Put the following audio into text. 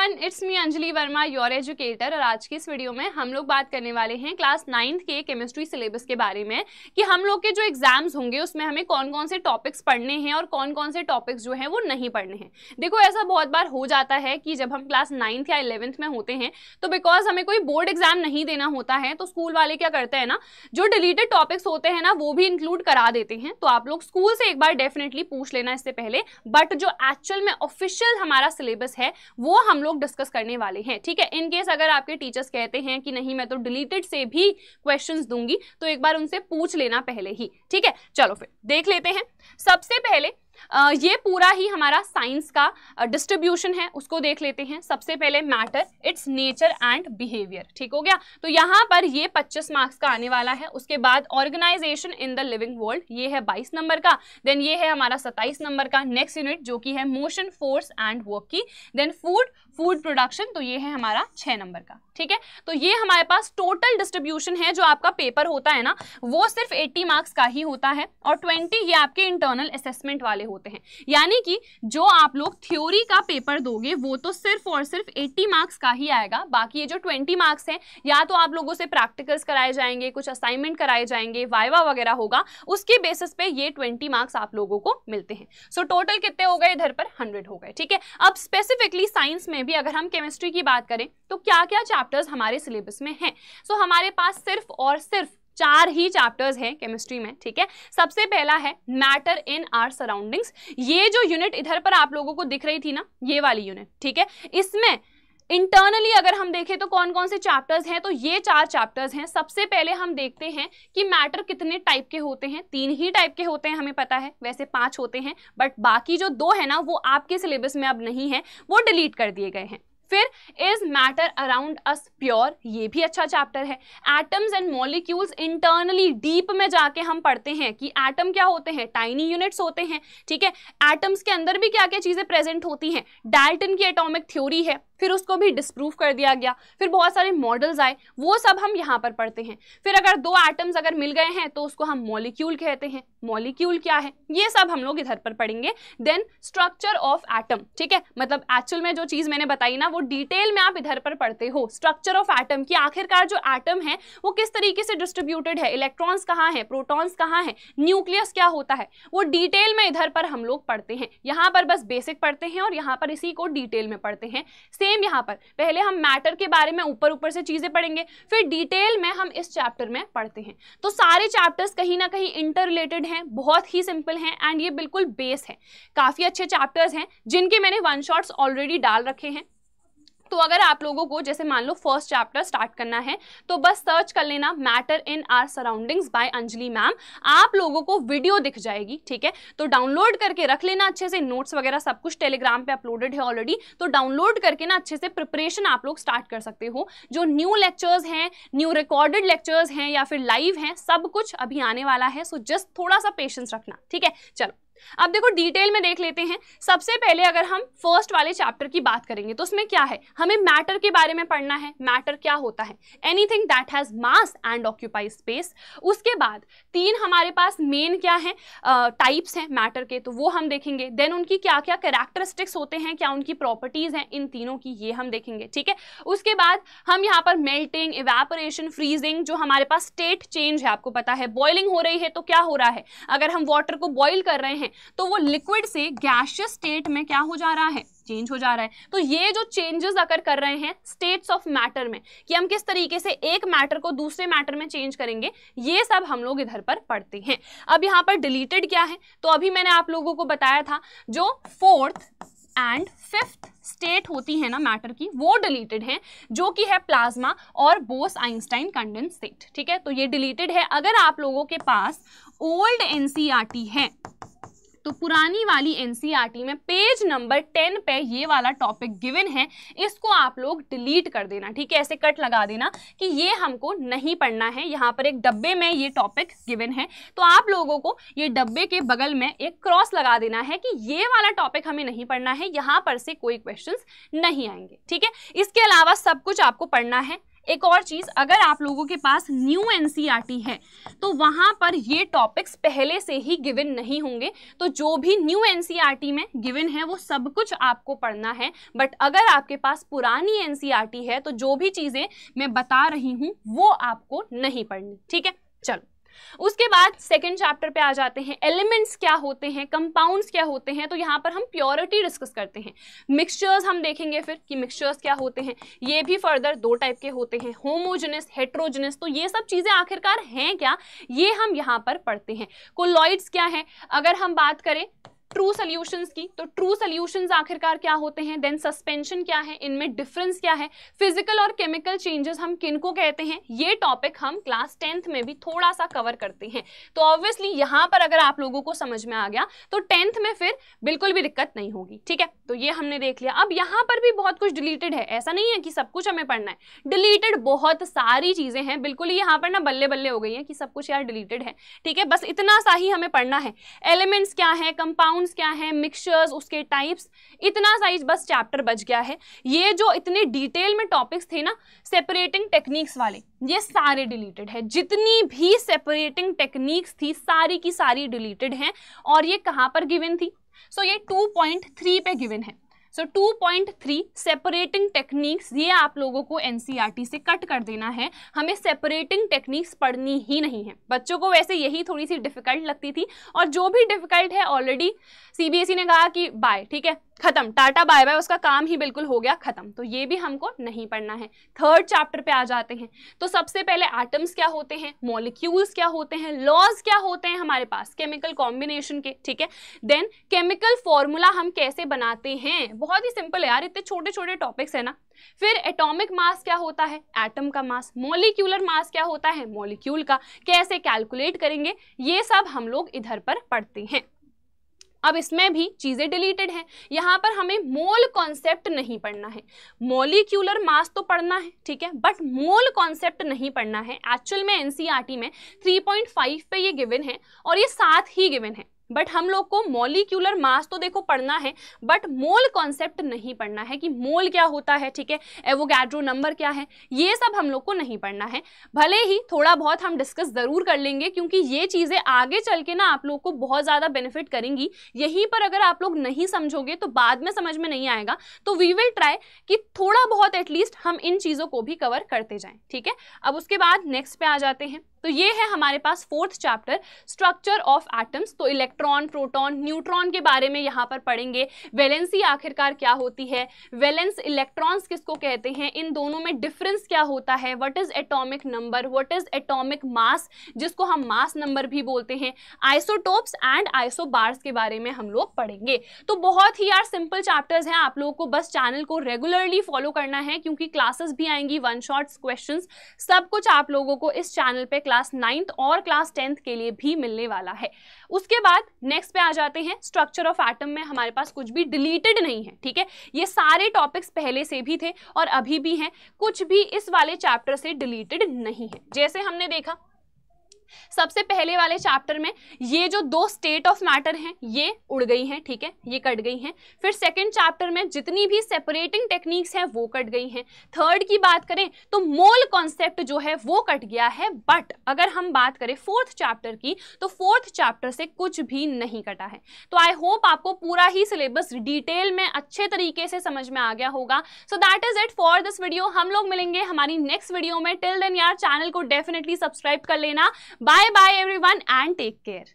Everyone, it's me Anjali Verma, your educator. और आज की इस वीडियो में हम लोग बात करने वाले हैं क्लास 9th के केमिस्ट्री सिलेबस के बारे में कि हम लोग के जो एग्जाम्स होंगे उसमें हमें कौन कौन से टॉपिक्स पढ़ने हैं और कौन कौन से टॉपिक्स जो हैं वो नहीं पढ़ने हैं। देखो, ऐसा बहुत बार हो जाता है कि जब हम क्लास 9th या 11th में होते हैं तो बिकॉज हमें कोई बोर्ड एग्जाम नहीं देना होता है तो स्कूल वाले क्या करते हैं ना, जो डिलीटेड टॉपिक्स होते हैं ना वो भी इंक्लूड करा देते हैं। तो आप लोग स्कूल से एक बार डेफिनेटली पूछ लेना इससे पहले, बट जो एक्चुअल में ऑफिशियल हमारा सिलेबस है वो हम लोग डिस्कस करने वाले हैं। ठीक है, इन केस अगर आपके टीचर्स कहते हैं कि नहीं मैं तो डिलीटेड से भी क्वेश्चंस दूंगी तो एक बार उनसे पूछ लेना पहले ही। ठीक है, चलो फिर देख लेते हैं। सबसे पहले ये पूरा ही हमारा साइंस का डिस्ट्रीब्यूशन है, उसको देख लेते हैं। सबसे पहले matter, it's nature and behaviour. ठीक हो गया, तो यहाँ पर ये 25 मार्क्स का आने वाला है। उसके बाद organisation in the living world, ये है 22 नंबर का। देन ये है हमारा 27 नंबर का नेक्स्ट यूनिट जो कि है मोशन, फोर्स एंड वर्क की। देन फूड प्रोडक्शन, तो ये है हमारा 6 नंबर का। ठीक है, तो ये हमारे पास टोटल डिस्ट्रीब्यूशन है। जो आपका पेपर होता है ना वो सिर्फ 80 मार्क्स का ही होता है और 20 ये आपके इंटरनल असेसमेंट वाले होते हैं। यानी कि जो आप लोग थ्योरी का पेपर दोगे वो तो सिर्फ और सिर्फ 80 मार्क्स का ही आएगा। बाकी ये जो 20 मार्क्स हैं या तो आप लोगों से प्रैक्टिकल्स कराए जाएंगे, कुछ असाइनमेंट कराए जाएंगे, वाइवा वगैरह होगा, उसके बेसिस पे ये 20 मार्क्स आप लोगों को मिलते हैं। सो टोटल कितने हो गए इधर पर? 100 हो गए। ठीक है, अब स्पेसिफिकली साइंस में भी अगर हम केमिस्ट्री की बात करें तो क्या क्या चैप्टर्स हमारे सिलेबस में हैं। सो हमारे पास सिर्फ और सिर्फ 4 ही चैप्टर्स हैं केमिस्ट्री में। ठीक है, सबसे पहला है मैटर इन आवर सराउंडिंग्स। ये जो यूनिट इधर पर आप लोगों को दिख रही थी ना, ये वाली यूनिट, ठीक है, इसमें इंटरनली अगर हम देखें तो कौन कौन से चैप्टर्स हैं, तो ये 4 चैप्टर्स हैं। सबसे पहले हम देखते हैं कि मैटर कितने टाइप के होते हैं। 3 ही टाइप के होते हैं, हमें पता है, वैसे 5 होते हैं, बट बाकी जो 2 है ना वो आपके सिलेबस में अब नहीं है, वो डिलीट कर दिए गए हैं। फिर is matter around us pure, ये भी अच्छा चैप्टर है। Atoms and molecules, internally deep में जाके हम पढ़ते हैं कि एटम क्या होते हैं, टाइनी यूनिट्स होते हैं। ठीक है, एटम्स के अंदर भी क्या क्या चीजें प्रेजेंट होती हैं। डाल्टन की एटॉमिक थ्योरी है, फिर उसको भी डिस्प्रूव कर दिया गया। फिर बहुत सारे मॉडल्स आए, वो सब हम यहाँ पर पढ़ते हैं। फिर अगर 2 एटम्स अगर मिल गए हैं तो उसको हम मॉलिक्यूल कहते हैं। मॉलिक्यूल क्या है ये सब हम लोग इधर पर पढ़ेंगे। देन स्ट्रक्चर ऑफ एटम, ठीक है, मतलब एक्चुअल में जो चीज मैंने बताई ना वो डिटेल में आप इधर पर पढ़ते हो। स्ट्रक्चर ऑफ एटम की आखिरकार जो एटम है वो किस तरीके से डिस्ट्रीब्यूटेड है, इलेक्ट्रॉन्स कहाँ है, प्रोटॉन्स कहाँ है, न्यूक्लियस क्या होता है, वो डिटेल में इधर पर हम लोग पढ़ते हैं। यहाँ पर बस बेसिक पढ़ते हैं और यहाँ पर इसी को डिटेल में पढ़ते हैं। सेम यहाँ पर पहले हम मैटर के बारे में ऊपर ऊपर से चीजें पढ़ेंगे, फिर डिटेल में हम इस चैप्टर में पढ़ते हैं। तो सारे चैप्टर्स कहीं ना कहीं इंटर रिलेटेड हैं, बहुत ही सिंपल हैं एंड ये बिल्कुल बेस है। काफी अच्छे चैप्टर्स हैं जिनके मैंने 1 शॉट्स ऑलरेडी डाल रखे हैं। तो अगर आप लोगों को जैसे मान लो फर्स्ट चैप्टर स्टार्ट करना है तो बस सर्च कर लेना matter in our surroundings by Anjali ma'am, आप लोगों को वीडियो दिख जाएगी। ठीक है, तो डाउनलोड करके रख लेना अच्छे से, नोट्स वगैरह सब कुछ टेलीग्राम पे अपलोडेड है ऑलरेडी, तो डाउनलोड करके ना अच्छे से प्रिपरेशन आप लोग स्टार्ट कर सकते हो। जो न्यू लेक्चर्स हैं, न्यू रिकॉर्डेड लेक्चर्स हैं या फिर लाइव हैं, सब कुछ अभी आने वाला है। सो जस्ट थोड़ा सा पेशेंस रखना। ठीक है, चलो अब देखो डिटेल में देख लेते हैं। सबसे पहले अगर हम फर्स्ट वाले चैप्टर की बात करेंगे तो उसमें क्या है, हमें मैटर के बारे में पढ़ना है। मैटर क्या होता है, anything that has mass and occupy space. उसके बाद 3 हमारे पास मेन क्या है टाइप्स हैं मैटर के, तो वो हम देखेंगे। देन उनकी क्या क्या कैरेक्टरिस्टिक्स होते हैं, क्या उनकी प्रॉपर्टीज हैं इन तीनों की, ये हम देखेंगे। ठीक है, उसके बाद हम यहाँ पर मेल्टिंग, इवेपोरेशन, फ्रीजिंग, जो हमारे पास स्टेट चेंज है, आपको पता है बॉइलिंग हो रही है तो क्या हो रहा है, अगर हम वाटर को बॉइल कर रहे हैं तो वो लिक्विड से गैसियस स्टेट में क्या हो जा रहा है, चेंज हो जा रहा है। तो ये जो चेंजेस अगर कर रहे हैं स्टेट्स ऑफ मैटर में, कि हम किस तरीके से एक मैटर को दूसरे मैटर में चेंज करेंगे, ये सब हम लोग इधर पर पढ़ते हैं। अब यहाँ पर डिलीटेड क्या है, तो अभी मैंने आप लोगों को बताया था जो 4th एंड 5th स्टेट होती है ना मैटर की, वो डिलीटेड है, जो कि है प्लाज्मा और बोस आइंस्टाइन कंडेंस स्टेट। ठीक है, तो ये डिलीटेड है। अगर आप लोगों के पास ओल्ड एनसीईआरटी है तो पुरानी वाली एनसीईआरटी में पेज नंबर 10 पे ये वाला टॉपिक गिवन है, इसको आप लोग डिलीट कर देना। ठीक है, ऐसे कट लगा देना कि ये हमको नहीं पढ़ना है। यहाँ पर एक डब्बे में ये टॉपिक गिवन है तो आप लोगों को ये डब्बे के बगल में एक क्रॉस लगा देना है कि ये वाला टॉपिक हमें नहीं पढ़ना है, यहाँ पर से कोई क्वेश्चंस नहीं आएंगे। ठीक है, इसके अलावा सब कुछ आपको पढ़ना है। एक और चीज, अगर आप लोगों के पास न्यू एनसीईआरटी है तो वहां पर ये टॉपिक्स पहले से ही गिवन नहीं होंगे, तो जो भी न्यू एनसीईआरटी में गिवन है वो सब कुछ आपको पढ़ना है। बट अगर आपके पास पुरानी एनसीईआरटी है तो जो भी चीजें मैं बता रही हूं वो आपको नहीं पढ़नी, ठीक है। चलो उसके बाद सेकंड चैप्टर पे आ जाते हैं। एलिमेंट्स क्या होते हैं, कंपाउंड्स क्या होते हैं, तो यहाँ पर हम प्योरिटी डिस्कस करते हैं। मिक्सचर्स हम देखेंगे फिर कि मिक्सचर्स क्या होते हैं, ये भी फर्दर दो टाइप के होते हैं, होमोजेनस, हेट्रोजेनस, तो ये सब चीजें आखिरकार हैं क्या, ये हम यहाँ पर पढ़ते हैं। कोलॉइड्स क्या है, अगर हम बात करें ट्रू सॉल्यूशंस की, तो ट्रू सॉल्यूशंस आखिरकार क्या होते हैं, देन सस्पेंशन क्या है, इनमें डिफरेंस क्या है, फिजिकल और केमिकल चेंजेस हम किनको कहते हैं, ये टॉपिक हम क्लास 10th में भी थोड़ा सा कवर करते हैं। तो ऑब्वियसली यहाँ पर अगर आप लोगों को समझ में आ गया तो 10th में फिर बिल्कुल भी दिक्कत नहीं होगी, ठीक है। तो ये हमने देख लिया। अब यहाँ पर भी बहुत कुछ डिलीटेड है, ऐसा नहीं है कि सब कुछ हमें पढ़ना है, डिलीटेड बहुत सारी चीजें हैं, बिल्कुल ही यहाँ पर ना बल्ले बल्ले हो गई है कि सब कुछ यार डिलीटेड है, ठीक है। बस इतना सा ही हमें पढ़ना है, एलिमेंट्स क्या है, कंपाउंड क्या है, मिक्सचर्स, उसके टाइप्स, इतना साइज बस चैप्टर बच गया है। ये जो इतने डिटेल में टॉपिक्स थे ना सेपरेटिंग टेक्निक्स वाले, ये सारे डिलीटेड है। जितनी भी सेपरेटिंग टेक्निक्स थी सारी की सारी डिलीटेड हैं। और ये कहां पर गिवन थी, सो ये 2.3 पे गिवन है। सो 2.3 सेपरेटिंग टेक्निक्स, ये आप लोगों को एनसीईआरटी से कट कर देना है, हमें सेपरेटिंग टेक्निक्स पढ़नी ही नहीं है। बच्चों को वैसे यही थोड़ी सी डिफिकल्ट लगती थी, और जो भी डिफिकल्ट है ऑलरेडी सीबीएसई ने कहा कि बाय, ठीक है, खत्म, टाटा बाय बाय, उसका काम ही बिल्कुल हो गया खत्म, तो ये भी हमको नहीं पढ़ना है। थर्ड चैप्टर पे आ जाते हैं। तो सबसे पहले एटम्स क्या होते हैं, मॉलिक्यूल्स क्या होते हैं, लॉज क्या होते हैं हमारे पास केमिकल कॉम्बिनेशन के, ठीक है। देन केमिकल फॉर्मूला हम कैसे बनाते हैं, बहुत ही सिंपल है यार, इतने छोटे छोटे टॉपिक्स है ना। फिर एटॉमिक मास क्या होता है, एटम का मास, मॉलिक्यूलर मास क्या होता है, मॉलिक्यूल का, कैसे कैलकुलेट करेंगे, ये सब हम लोग इधर पर पढ़ते हैं। अब इसमें भी चीजें डिलीटेड हैं, यहाँ पर हमें मोल कॉन्सेप्ट नहीं पढ़ना है, मॉलिक्यूलर मास तो पढ़ना है, ठीक है, बट मोल कॉन्सेप्ट नहीं पढ़ना है। एक्चुअल में एनसीईआरटी में 3.5 पे ये गिवन है और ये 7 ही गिवन है, बट हम लोग को मॉलिक्यूलर मास तो देखो पढ़ना है, बट मोल कॉन्सेप्ट नहीं पढ़ना है कि मोल क्या होता है, ठीक है, एवोगाड्रो नंबर क्या है, ये सब हम लोग को नहीं पढ़ना है। भले ही थोड़ा बहुत हम डिस्कस जरूर कर लेंगे, क्योंकि ये चीजें आगे चल के ना आप लोग को बहुत ज्यादा बेनिफिट करेंगी। यहीं पर अगर आप लोग नहीं समझोगे तो बाद में समझ में नहीं आएगा, तो वी विल ट्राई कि थोड़ा बहुत एटलीस्ट हम इन चीजों को भी कवर करते जाएं, ठीक है। अब उसके बाद नेक्स्ट पे आ जाते हैं। तो ये है हमारे पास fourth chapter, structure of atoms. तो इलेक्ट्रॉन, प्रोटॉन, न्यूट्रॉन के बारे में यहाँ पर पढ़ेंगे। वैलेंसी आखिरकार क्या होती है, वैलेंस इलेक्ट्रॉन्स किसको कहते हैं, इन दोनों में डिफरेंस क्या होता है, what is atomic number, what is atomic mass, जिसको हम मास नंबर भी बोलते हैं, आइसोटोप्स एंड आइसोबार्स के बारे में हम लोग पढ़ेंगे। तो बहुत ही यार सिंपल चैप्टर्स हैं, आप लोगों को बस चैनल को रेगुलरली फॉलो करना है, क्योंकि क्लासेस भी आएंगी, वन शॉट्स, क्वेश्चंस, सब कुछ आप लोगों को इस चैनल पे क्लास 9th और क्लास 10th के लिए भी मिलने वाला है। उसके बाद नेक्स्ट पे आ जाते हैं। स्ट्रक्चर ऑफ एटम में हमारे पास कुछ भी डिलीटेड नहीं है, ठीक है, ये सारे टॉपिक्स पहले से भी थे और अभी भी हैं, कुछ भी इस वाले चैप्टर से डिलीटेड नहीं है। जैसे हमने देखा सबसे पहले वाले चैप्टर में ये जो दो स्टेट ऑफ मैटर हैं ये उड़ गई हैं, ठीक है, ये कट गई हैं। फिर सेकंड चैप्टर में जितनी भी सेपरेटिंग टेक्निक्स हैं वो कट गई हैं। थर्ड की बात करें तो मोल कॉन्सेप्ट जो है वो कट गया है। बट अगर हम बात करें फोर्थ चैप्टर की, तो फोर्थ चैप्टर से कुछ भी नहीं कटा है। तो आई होप आपको पूरा ही सिलेबस डिटेल में अच्छे तरीके से समझ में आ गया होगा। So that is it for this video. हम लोग मिलेंगे हमारी नेक्स्ट वीडियो में। टिल देन यार चैनल को डेफिनेटली सब्सक्राइब कर लेना। Bye bye everyone and take care.